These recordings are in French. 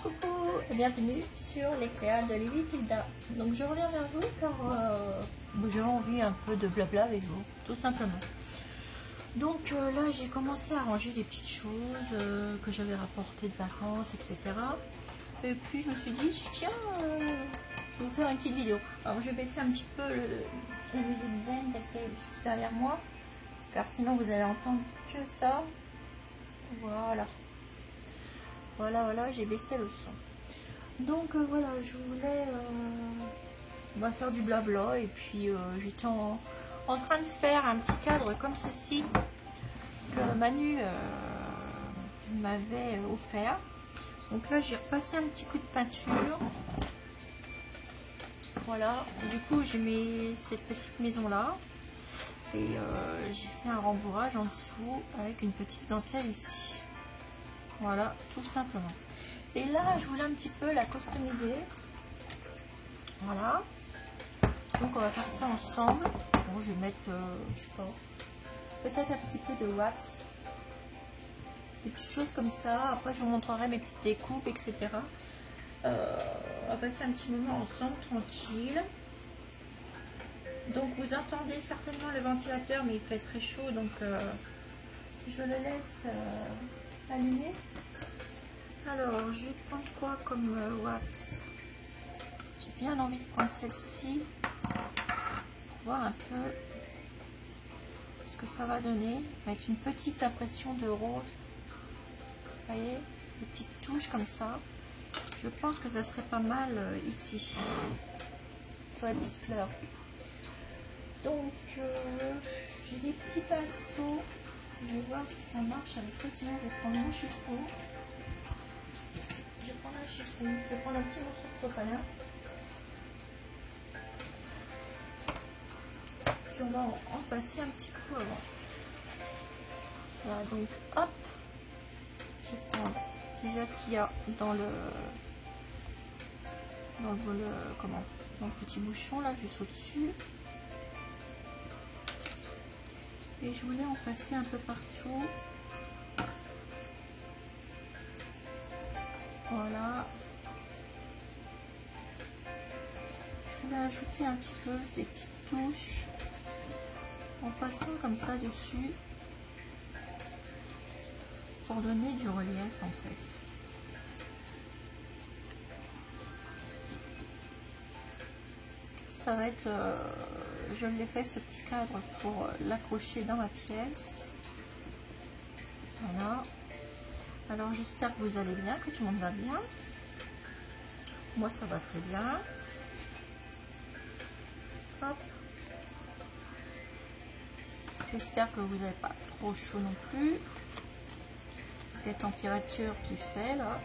Coucou et bienvenue sur les créas de Lily Tilda. Donc je reviens vers vous car j'ai envie un peu de blabla avec vous, tout simplement. Donc là j'ai commencé à ranger des petites choses que j'avais rapportées de vacances, etc. Et puis je me suis dit, tiens, je vais vous faire une petite vidéo. Alors je vais baisser un petit peu la musique zen qui est juste derrière moi, car sinon vous allez entendre que ça. Voilà. Voilà, j'ai baissé le son. Donc voilà, je voulais faire du blabla et puis j'étais en train de faire un petit cadre comme ceci que Manu m'avait offert. Donc là j'ai repassé un petit coup de peinture. Voilà, du coup j'ai mis cette petite maison là et j'ai fait un rembourrage en dessous avec une petite dentelle ici. Voilà, tout simplement. Et là, je voulais un petit peu la customiser. Voilà. Donc, on va faire ça ensemble. Bon, je vais mettre, je sais pas, peut-être un petit peu de wax. Des petites choses comme ça. Après, je vous montrerai mes petites découpes, etc. On va passer un petit moment ensemble, tranquille. Donc, vous entendez certainement le ventilateur, mais il fait très chaud. Donc, je le laisse allumer. Alors, je vais prendre quoi comme wax? J'ai bien envie de prendre celle-ci pour voir un peu ce que ça va donner. Avec une petite impression de rose. Vous voyez, des petites touches comme ça. Je pense que ça serait pas mal ici, sur les petites fleurs. Donc, j'ai des petits pinceaux. Je vais voir si ça marche avec ça, sinon je vais prendre mon chiffon. Je vais prendre un chiffon, je vais prendre un petit morceau de sopalin. Puis on va en passer un petit coup avant. Voilà, donc hop, je vais prendre déjà ce qu'il y a dans le petit bouchon là, juste au-dessus. Et je voulais en passer un peu partout. Voilà. Je voulais ajouter un petit peu des petites touches en passant comme ça dessus pour donner du relief en fait. Ça va être, je l'ai fait ce petit cadre pour l'accrocher dans ma pièce. Voilà. Alors j'espère que vous allez bien, que tout le monde va bien. Moi ça va très bien. Hop. J'espère que vous n'avez pas trop chaud non plus. Les températures qu'il fait là.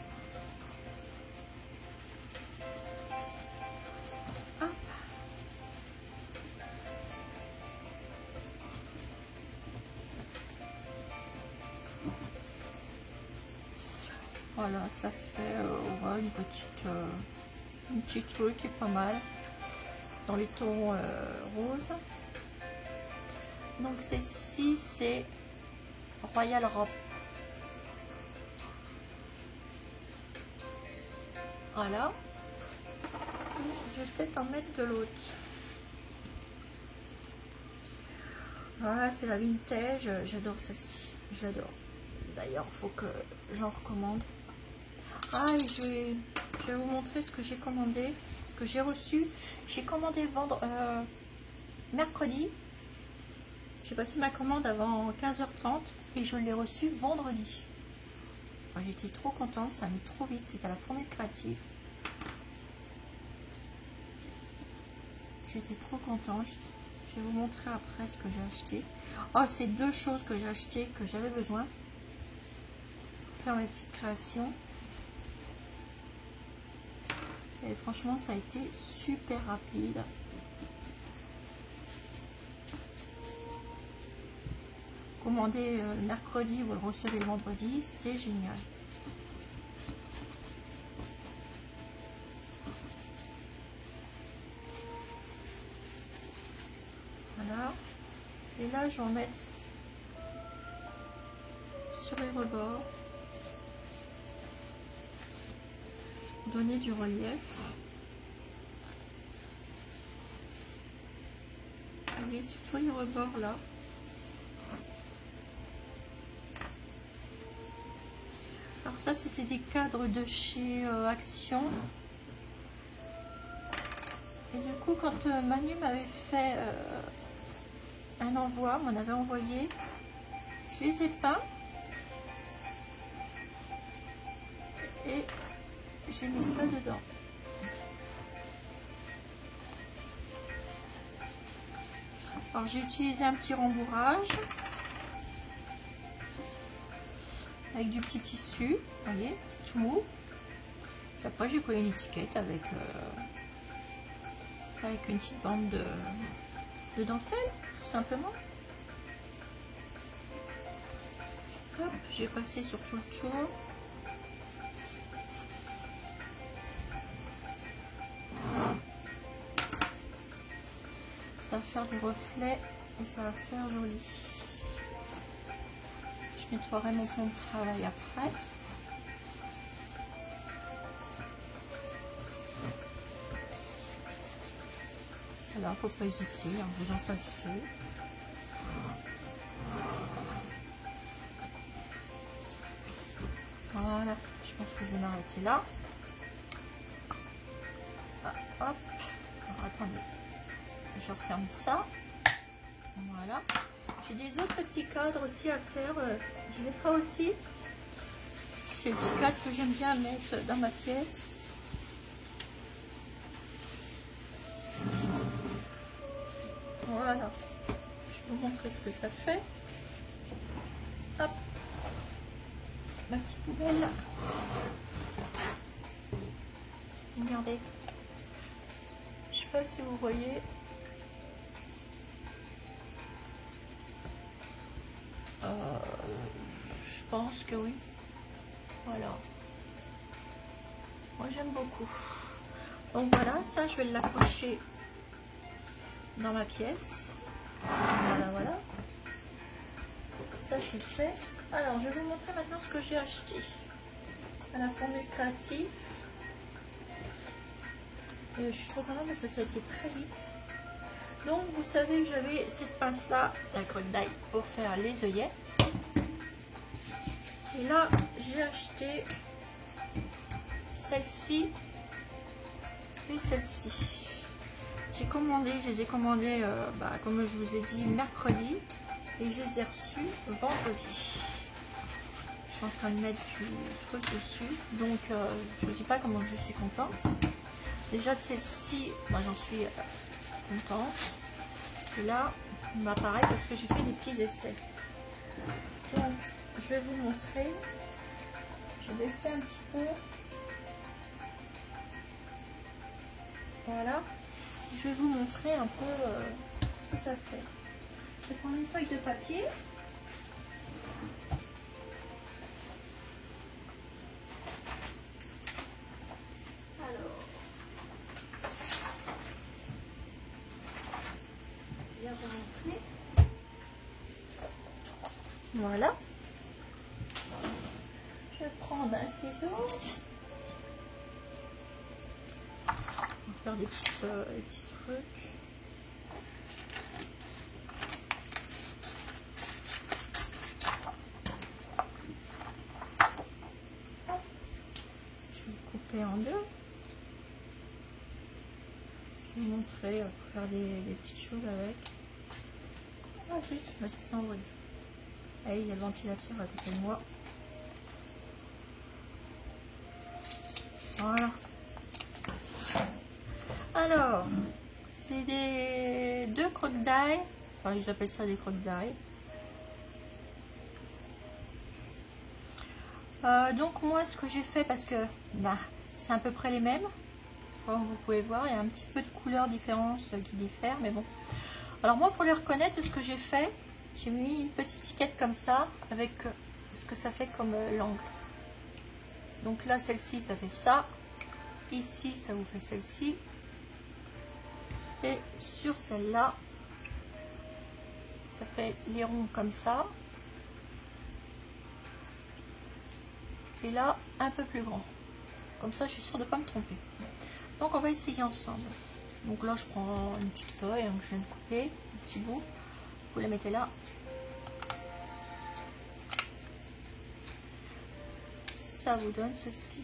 Hop. Voilà, ça fait ouais, une petite truc qui est pas mal dans les tons roses. Donc celle-ci c'est Royal Rope. Voilà. Je vais peut-être en mettre de l'autre. Voilà, c'est la vintage. J'adore celle-ci. J'adore. D'ailleurs, il faut que j'en recommande. Ah, et je vais vous montrer ce que j'ai commandé, que j'ai reçu. J'ai commandé mercredi. J'ai passé ma commande avant 15h30 et je l'ai reçu vendredi. J'étais trop contente, ça a mis trop vite. C'était à la Formule Créative. J'étais trop contente. Je vais vous montrer après ce que j'ai acheté. Oh, c'est deux choses que j'ai acheté, que j'avais besoin pour faire mes petites créations. Et franchement, ça a été super rapide. Commandez mercredi, vous le recevez le vendredi, c'est génial. Voilà. Et là, je vais en mettre sur les rebords. donner du relief. Et surtout les rebords là. Alors ça c'était des cadres de chez Action. Et du coup quand Manu m'avait fait un envoi, m'en avait envoyé, je les ai peints. Et j'ai mis ça dedans. Alors j'ai utilisé un petit rembourrage avec du petit tissu, vous voyez, c'est tout mou. Et après j'ai collé une étiquette avec une petite bande de dentelle, tout simplement. Hop, j'ai passé sur tout le tour. Ça va faire des reflets et ça va faire joli. Je nettoierai mon plan de travail après. Alors, faut pas hésiter, hein, vous en passez. Voilà, je pense que je vais m'arrêter là. Ah, hop, alors, attendez. Je referme ça. Voilà. J'ai des autres petits cadres aussi à faire. Je les ferai aussi. C'est des petits cadres que j'aime bien mettre dans ma pièce. Voilà. Je vais vous montrer ce que ça fait. Hop. Ma petite poubelle. Regardez. Je sais pas si vous voyez. Je pense que oui. Voilà. Moi j'aime beaucoup. Donc voilà, ça je vais l'accrocher dans ma pièce. Voilà, voilà. Ça c'est fait. Alors je vais vous montrer maintenant ce que j'ai acheté à la Formule Créative. Je suis trop contente parce que ça a été très vite. Donc vous savez que j'avais cette pince là, la crotte d'ail, pour faire les œillets. Et là j'ai acheté celle-ci et celle-ci. J'ai commandé, je les ai commandées comme je vous ai dit mercredi et je les ai reçues vendredi. Je suis en train de mettre du truc dessus, donc je ne dis pas comment je suis contente. Déjà de celle-ci, moi j'en suis contente. Et là, pareil parce que j'ai fait des petits essais. Donc je vais vous montrer. J'ai baissé un petit peu. Voilà. Je vais vous montrer un peu ce que ça fait. Je vais prendre une feuille de papier. Alors, bien rentrer. Voilà. Je vais prendre un ciseau. On va faire des petits trucs. En deux. Je vais vous montrer pour faire des petites choses avec. Ah zut, bah ça s'envole. Allez, il y a le ventilateur à côté de moi. Voilà. Alors, c'est des deux crottes d'ail. Enfin, ils appellent ça des crottes d'ail. Donc moi, ce que j'ai fait, parce que c'est à peu près les mêmes. Comme vous pouvez voir, il y a un petit peu de couleurs différentes qui diffèrent, mais bon. Alors moi, pour les reconnaître, ce que j'ai fait, j'ai mis une petite étiquette comme ça, avec ce que ça fait comme l'angle. Donc là, celle-ci, ça fait ça. Ici, ça vous fait celle-ci. Et sur celle-là, ça fait les ronds comme ça. Et là, un peu plus grand. Comme ça, je suis sûre de ne pas me tromper. Donc, on va essayer ensemble. Donc là, je prends une petite feuille que je viens de couper, un petit bout. Vous la mettez là. Ça vous donne ceci.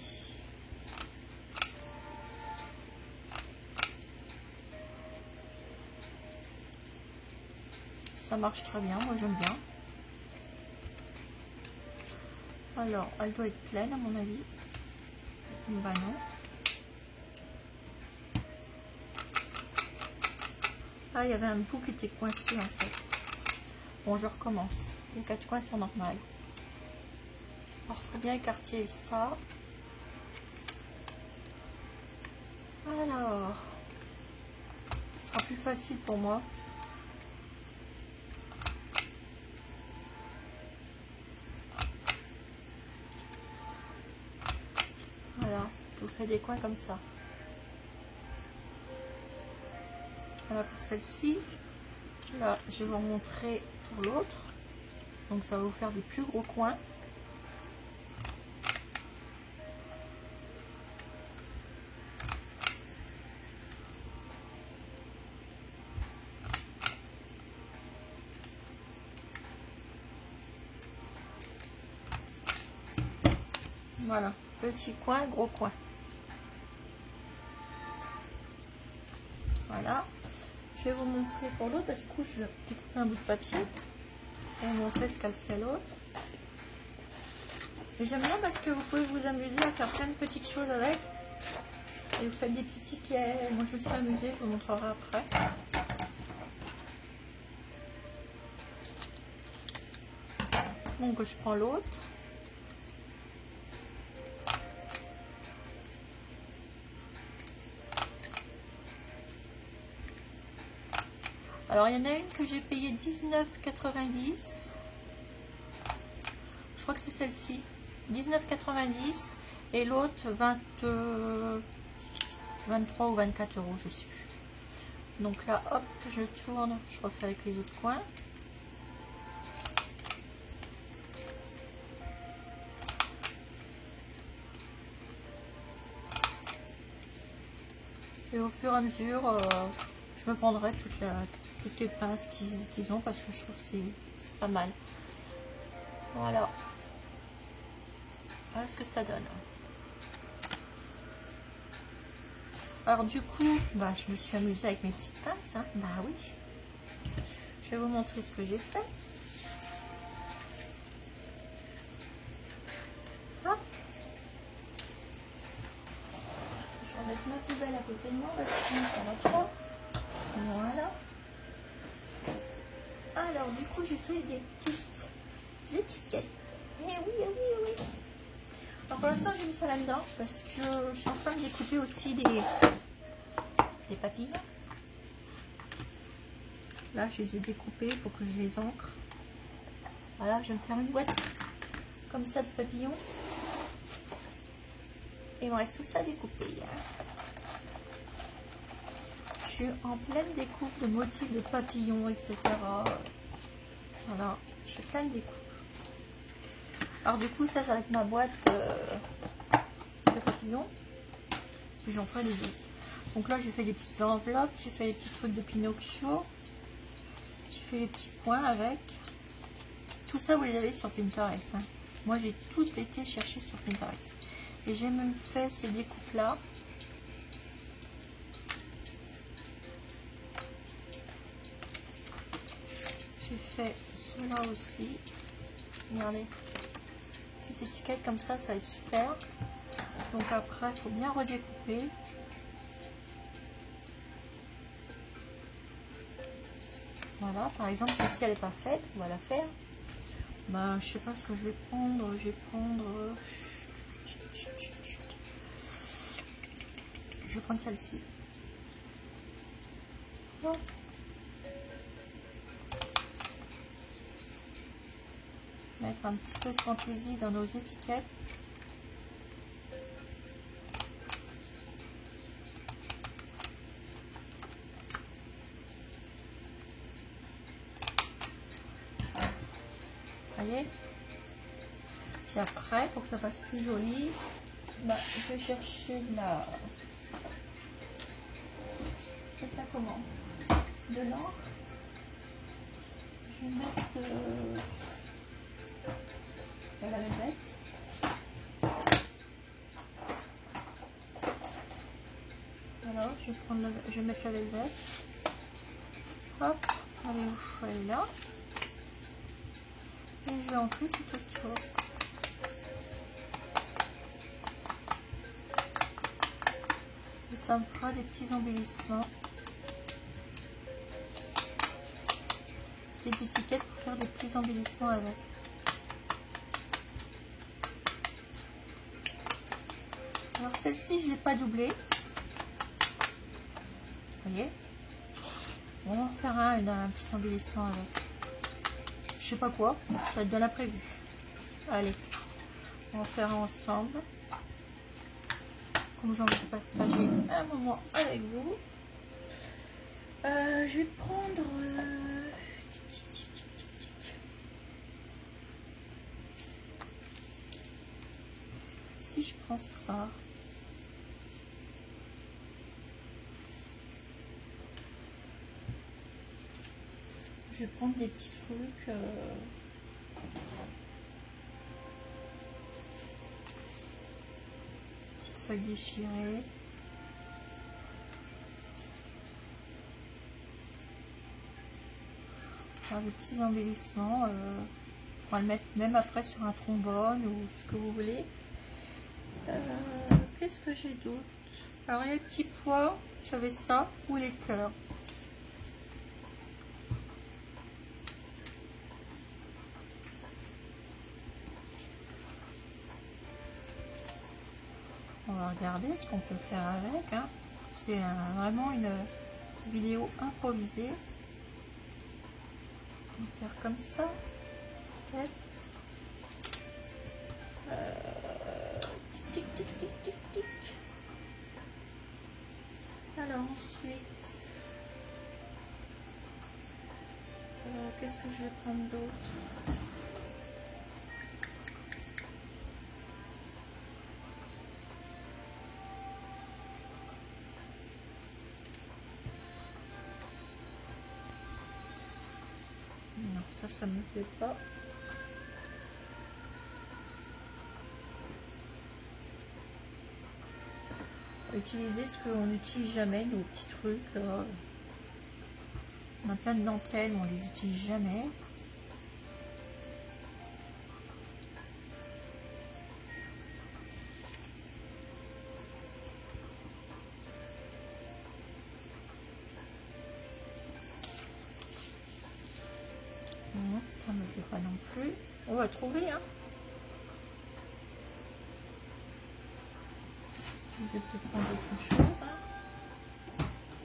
Ça marche très bien, moi j'aime bien. Alors, elle doit être pleine à mon avis. Bah non. Ah, il y avait un bout qui était coincé en fait. Bon, je recommence. Les 4 coins sont normales. Alors, il faut bien écarter ça. Alors, ce sera plus facile pour moi. Voilà, je vous fais des coins comme ça. Voilà pour celle-ci. Là, je vais vous montrer pour l'autre. Donc, ça va vous faire des plus gros coins. Voilà, petit coin, gros coin. Voilà. Je vais vous montrer pour l'autre. Du coup, je vais découper un bout de papier pour vous montrer ce qu'elle fait l'autre. Et j'aime bien parce que vous pouvez vous amuser à faire plein de petites choses avec. Et vous faites des petits tickets. Moi, je me suis amusée. Je vous montrerai après. Donc, je prends l'autre. Alors, il y en a une que j'ai payée 19,90 €. Je crois que c'est celle-ci. 19,90 € et l'autre 23 ou 24 €, je sais plus. Donc là, hop, je tourne, je refais avec les autres coins. Et au fur et à mesure, je me prendrai toutes les pinces qu'ils ont parce que je trouve que c'est pas mal. Voilà. Voilà ce que ça donne. Alors du coup, bah, je me suis amusée avec mes petites pinces. Hein. Bah oui. Je vais vous montrer ce que j'ai fait. Hop. Je vais remettre ma poubelle à côté de moi parce que sinon ça va pas. Voilà. Alors du coup, j'ai fait des petites étiquettes. Eh oui, eh oui, eh oui. Alors pour l'instant, j'ai mis ça là-dedans parce que je suis en train de découper aussi des papilles. Là, je les ai découpées, il faut que je les encre. Voilà, je vais me faire une boîte comme ça de papillons. Et il me reste tout ça découpé. Je suis en pleine découpe de motifs de papillons, etc. Voilà, je fais plein de découpes. Alors du coup, ça, j'arrête ma boîte de papillons. Et j'en ferai les autres. Donc là, j'ai fait des petites enveloppes, j'ai fait les petits trucs de Pinocchio. J'ai fait les petits points avec. Tout ça, vous les avez sur Pinterest. Hein. Moi, j'ai tout été chercher sur Pinterest. Et j'ai même fait ces découpes-là. J'ai fait cela aussi. Regardez. Petite étiquette comme ça, ça va être super. Donc après, il faut bien redécouper. Voilà, par exemple, celle-ci elle n'est pas faite, on va la faire. Ben, je sais pas ce que je vais prendre. Je vais prendre celle-ci. Bon. Mettre un petit peu de fantaisie dans nos étiquettes. Voyez. Puis après, pour que ça fasse plus joli, Bah, je vais chercher de la... Faites ça comment? De l'encre. Je vais mettre de la velvet. Alors, je vais mettre la velvet. Hop, allez, vous allez là. Et je vais en plus tout autour. Et ça me fera des petits embellissements. Petites étiquettes pour faire des petits embellissements avec. Alors celle-ci, je ne l'ai pas doublée. Vous voyez? On va en faire un petit embellissement avec. Je sais pas quoi, ça va être de l'imprévu. Allez, on va faire ensemble. Comme j'ai envie de partager un moment avec vous. Je vais prendre... si je prends ça... Je vais prendre des petits trucs. Petites feuilles déchirées. Faire des petits embellissements. On va le mettre même après sur un trombone ou ce que vous voulez. Qu'est-ce que j'ai d'autre? Alors il y a les petits pois, j'avais ça, ou les cœurs. On va regarder ce qu'on peut faire avec. Hein. C'est vraiment une vidéo improvisée. On va faire comme ça. Tête. Tic, tic, tic, tic, tic, tic. Alors ensuite, qu'est-ce que je vais prendre d'autre? Non, ça me plaît pas. Utiliser ce qu'on n'utilise jamais, nos petits trucs. On a plein de dentelles, on les utilise jamais. Non, ça ne me plaît pas non plus. On va trouver, hein. Je vais peut-être prendre autre chose. Hein.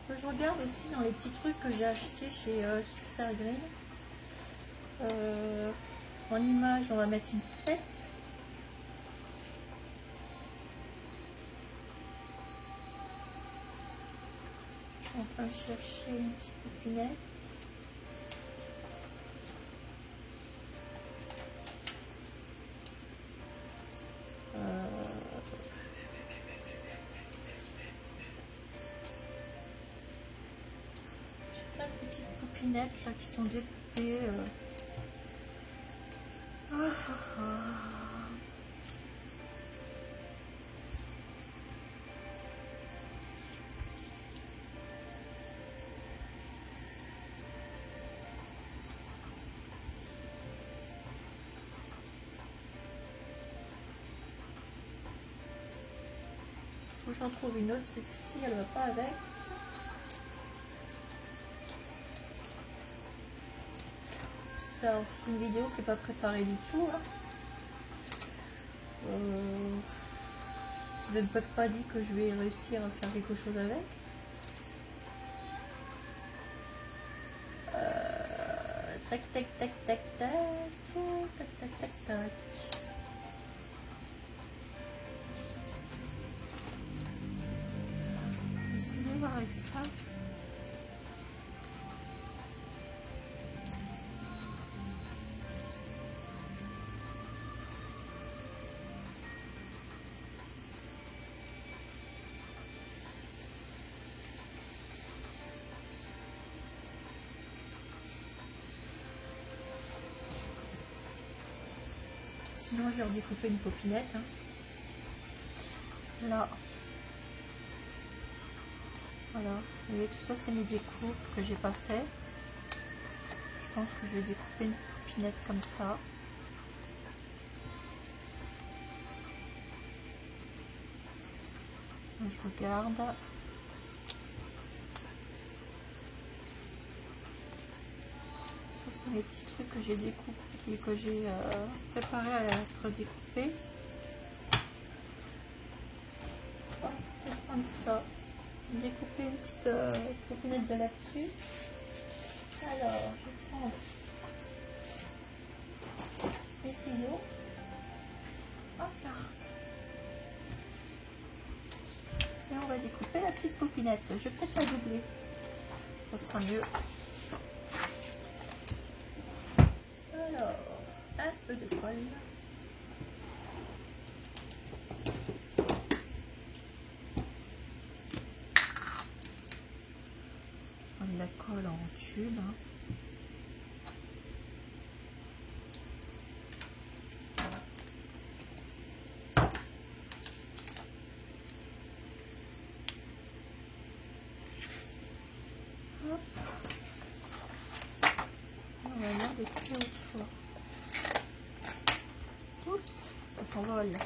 Je regarde aussi dans les petits trucs que j'ai acheté chez Sister Green. En image, on va mettre une fête. Je suis en train de chercher une petite épinette. Petites poupinettes là qui sont découpées. Faut que j'en trouve une autre, celle-ci elle va pas avec. C'est une vidéo qui n'est pas préparée du tout. Hein. Je ne peux pas dire que je vais réussir à faire quelque chose avec. Tac, tac, tac, tac, tac, tac, tac, tac, tac. Essayez de voir avec ça. sinon j'ai redécoupé une popinette. Hein. Là, voilà, vous voyez, tout ça c'est mes découpes que j'ai pas fait. Je pense que je vais découper une popinette comme ça. Je regarde. Ça c'est les petits trucs que j'ai découpés, que j'ai préparé à être découpés. Je vais prendre ça, découper une petite popinette de là-dessus. Alors, je vais prendre mes ciseaux. Hop là. Et on va découper la petite popinette. Je vais peut-être la doubler. Ça sera mieux. Alors, un peu de colle. On la colle en tube. Hein. On va la découper autour. Oups, ça s'envole.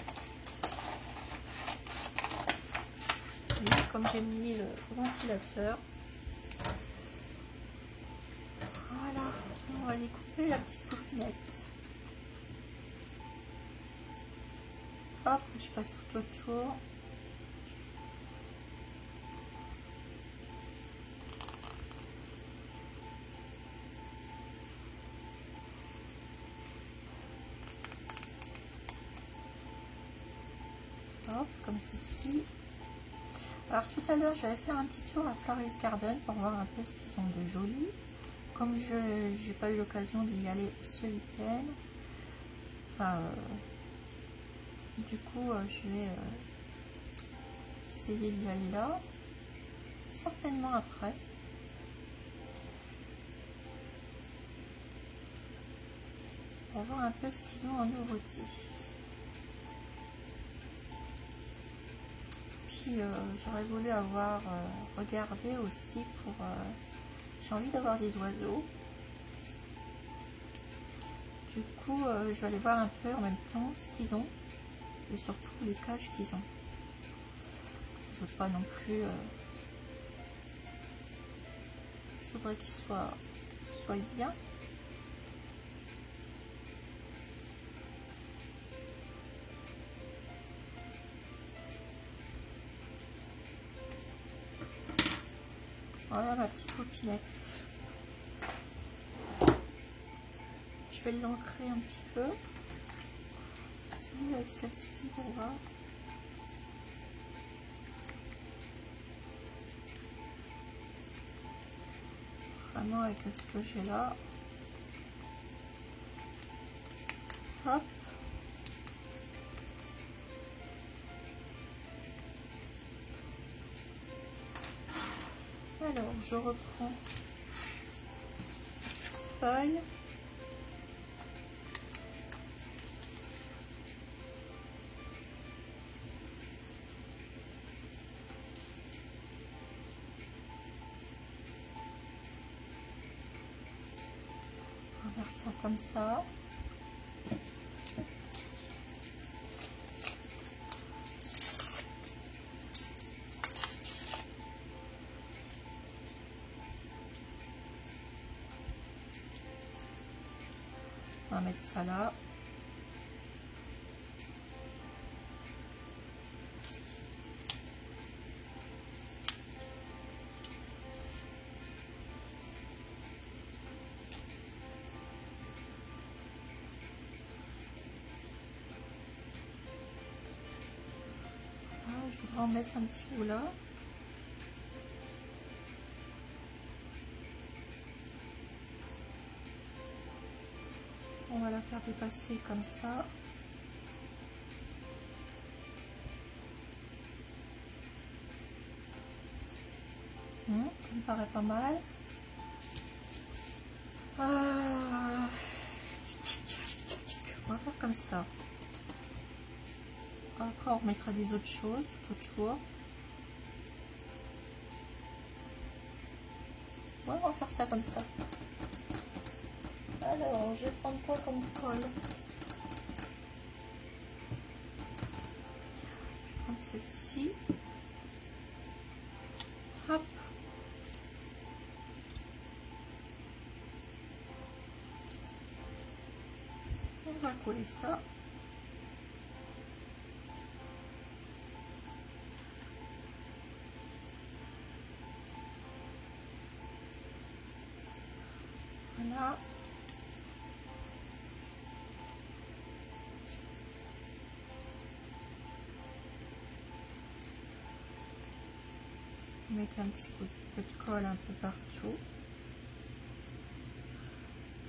Comme j'ai mis le ventilateur. Voilà, on va découper la petite popinette. Hop, je passe tout autour. Hop, comme ceci. Alors tout à l'heure, j'allais faire un petit tour à Floris Garden pour voir un peu ce qu'ils ont de joli. Comme je n'ai pas eu l'occasion d'y aller ce week-end, enfin, du coup, je vais essayer d'y aller là, certainement après. Pour voir un peu ce qu'ils ont en nouveauté. Puis j'aurais voulu avoir regardé aussi pour... j'ai envie d'avoir des oiseaux. Du coup, je vais aller voir un peu en même temps ce qu'ils ont. Et surtout les cages qu'ils ont. Je veux pas non plus... je voudrais qu'ils soient bien. Voilà ma petite popinette. Je vais l'ancrer un petit peu. Avec celle-ci, on va. Vraiment avec ce que j'ai là. Hop. Alors, je reprends une feuille. On va faire ça comme ça. On va mettre ça là. Je voudrais en mettre un petit bout là. On va la faire dépasser comme ça. Ça me paraît pas mal. On va faire comme ça. Après, on remettra des autres choses tout autour. Ouais, on va faire ça comme ça. Alors, je vais prendre quoi comme colle? Je vais prendre celle-ci. Hop. On va coller ça. Voilà. Mettre un petit peu de colle un peu partout.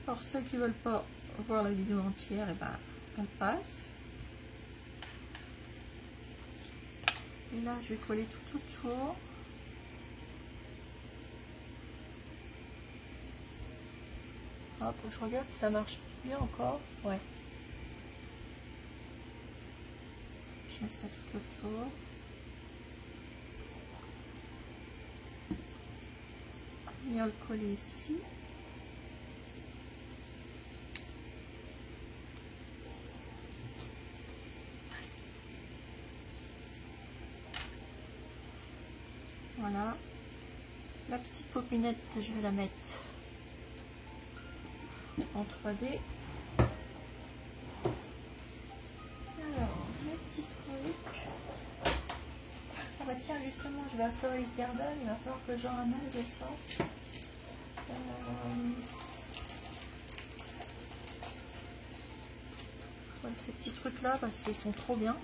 Alors ceux qui veulent pas voir la vidéo entière, et ben elle passe. Et là je vais coller tout autour. Hop, je regarde si ça marche bien encore. Ouais. Je mets ça tout autour. Et on va le coller ici. Voilà. La petite popinette, je vais la mettre en 3D. Alors, les petits trucs. Ah bah tiens, justement, je vais à Floris Garden, il va falloir que j'en ramène de ça. Ouais, ces petits trucs là, parce qu'ils sont trop bien.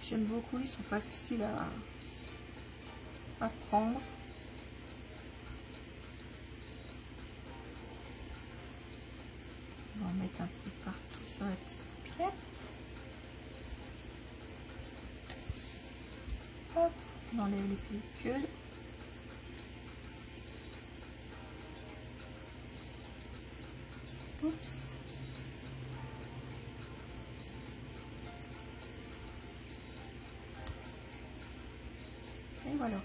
J'aime beaucoup, ils sont faciles à prendre. On va en mettre un peu partout sur la petite pièce. Hop, on enlève les pellicules. Oups. Et voilà.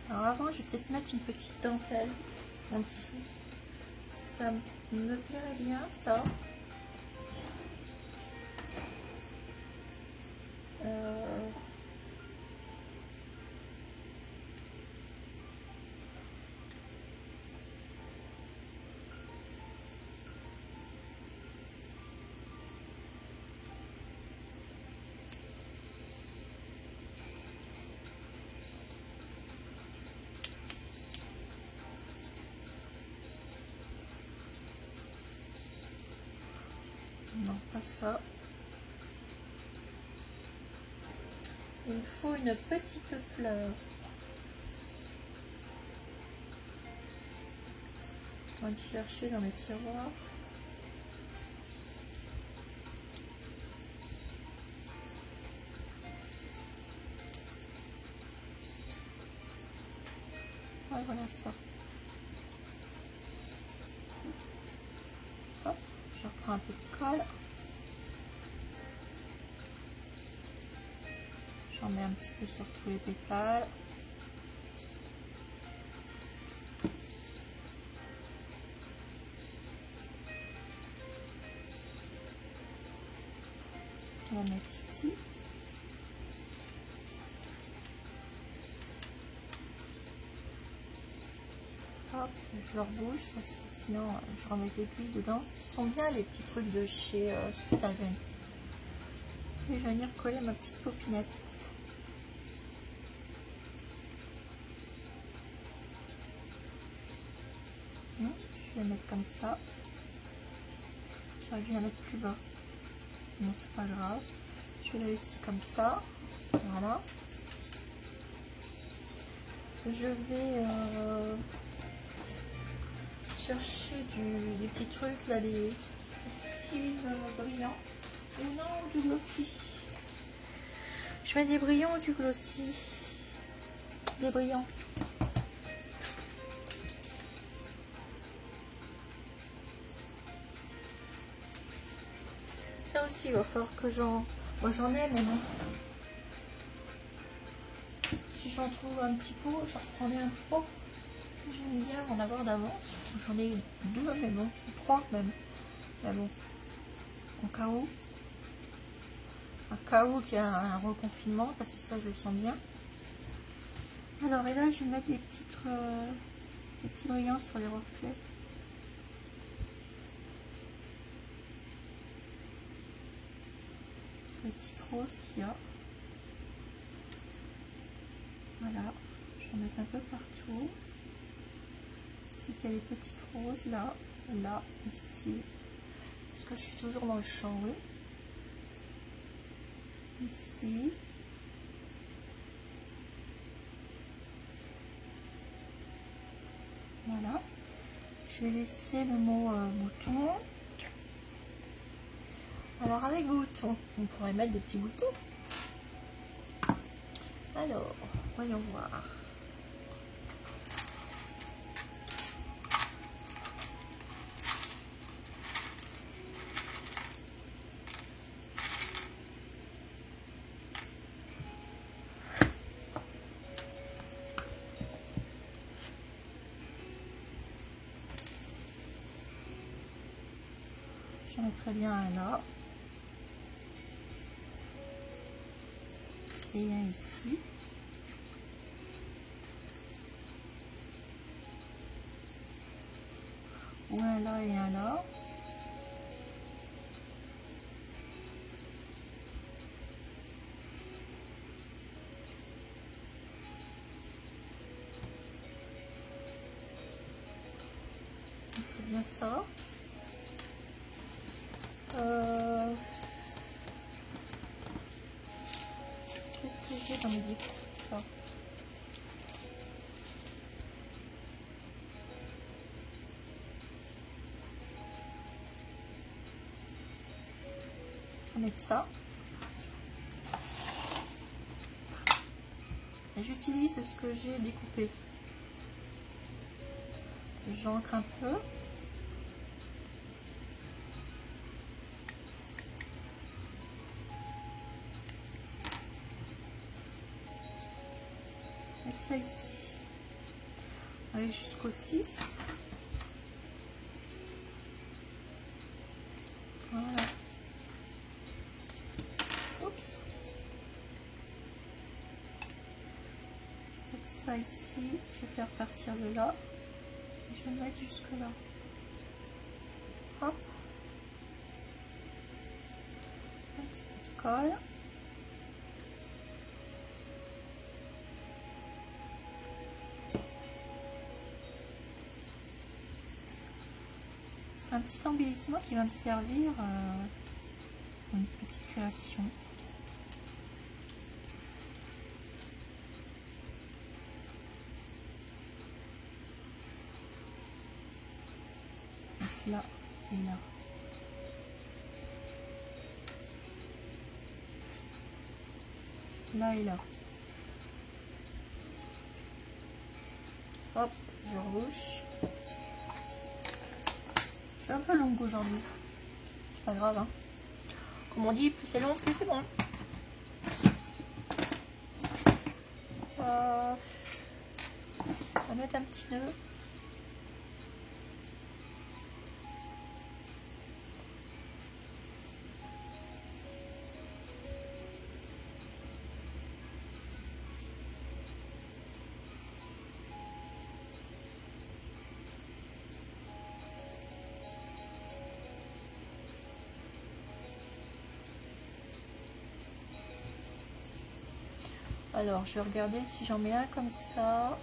Alors avant, je vais peut-être mettre une petite dentelle en dessous. Ça me plairait bien, ça. Non, pas ça. Il me faut une petite fleur. On va chercher dans les tiroirs. Ouais, voilà ça. Hop, je reprends un peu de colle. J'en mets un petit peu sur tous les pétales. On va mettre ici. Hop, je leur bouge parce que sinon je remets l'aiguille dedans. Ce sont bien les petits trucs de chez Sustagen. Et je vais venir coller ma petite popinette. Je vais mettre comme ça. J'aurais dû la mettre plus bas. Non, c'est pas grave. Je vais la laisser comme ça. Voilà. Je vais chercher des petits trucs là, des styles brillants. Ou non, du glossy. Je mets des brillants ou du glossy. Des brillants. Ça aussi, il va falloir que j'en... Moi j'en ai, mais non. Si j'en trouve un petit pot, j'en reprendrai un pot. Si j'aime bien en avoir d'avance. J'en ai 2, mais bon. 3 même. Mais bon. Au cas où. Un cas où qu'il y a un reconfinement, parce que ça je le sens bien. Alors, et là je vais mettre des petits brillants sur les reflets. Sur les petites roses qu'il y a. Voilà, je vais en mettre un peu partout. Ici, il y a les petites roses là, là, ici. Parce que je suis toujours dans le champ, oui. Ici. Voilà. Je vais laisser le mot bouton. Alors avec bouton, on pourrait mettre des petits boutons. Alors, voyons voir. J'en mettrai bien un là. Et un ici. Ou un là et un là. C'est bien ça. Qu'est-ce que j'ai dans mes dépôts? On va mettre ça. J'utilise ce que j'ai découpé. J'encre un peu. Mettre ça ici. Aller jusqu'au 6. Voilà. Oups. Mettre ça ici. Je vais faire partir de là. Et je vais le mettre jusque là. Hop. Un petit peu de colle. C'est un petit embellissement qui va me servir pour une petite création. Donc là et là. Là et là. Hop, je rebouche. Je suis un peu longue aujourd'hui. C'est pas grave, hein. Comme on dit, plus c'est long, plus c'est bon. On va mettre un petit nœud. Alors, je vais regarder si j'en mets un comme ça.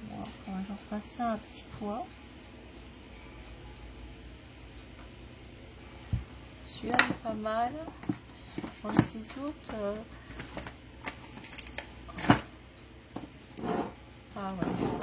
Bon, j'en fasse un à petit pois. Celui-là est pas mal. J'en ai des autres. Ah ouais.